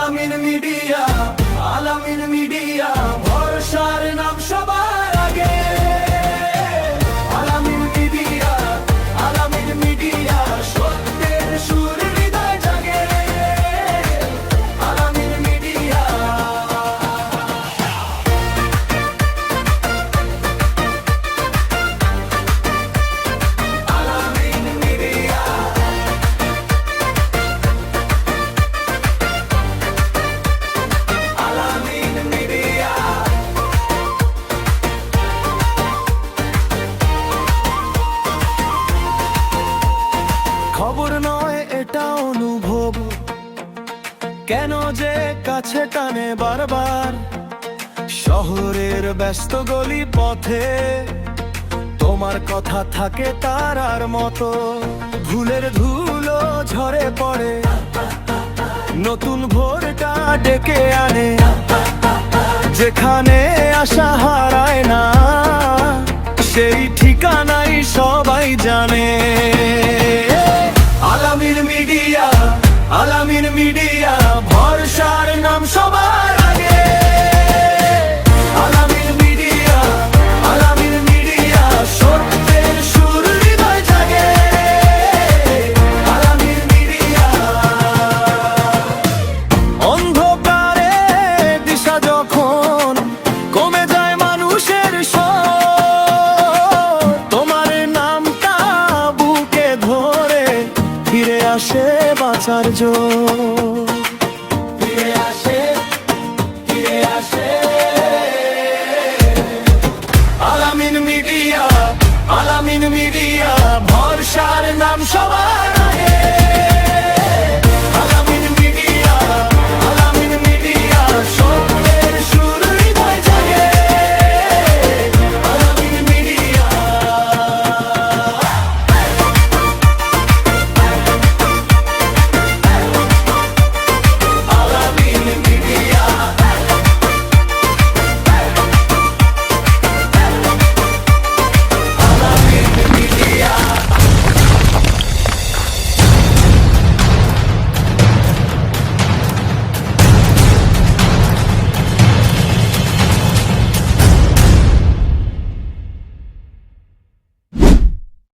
আলামিন মিডিয়া, আলামিন মিডিয়া, ভরসার নাম সবার আগে। আলামিন মিডিয়া, আলামিন মিডিয়া, সত্যের সুর হৃদয় জাগে। আলামিন মিডিয়া। আলামিন মিডিয়া। আলামিন মিডিয়া। খবর নয় এটা অনুভব, কেন যে কাছে টানে বারবার। শহরের ব্যস্ত গলি পথে তোমার কথা থাকে তারার মতো। ভুলের ধুলো ঝরে পড়ে, নতুন ভোরটা ডেকে আনে। যেখানে আশা হারায় না, সেই ঠিকানাই সবাই জানে। আলামিন মিডিয়া, আলামিন মিডিয়া, ভরসার নাম সবার আগে। আলামিন মিডিয়া, আলামিন মিডিয়া, সত্যের সুর হৃদয় জাগে। আলামিন মিডিয়া। অন্ধকারে দিশা যখন কমে যায় মানুষের স্বর, তোমার নামটা বুকে ধরে ফিরে আসে বাঁচার জোর। ফিরে আসে, ফিরে আসে। আলামিন মিডিয়া, আলামিন মিডিয়া, ভরসার নাম সবার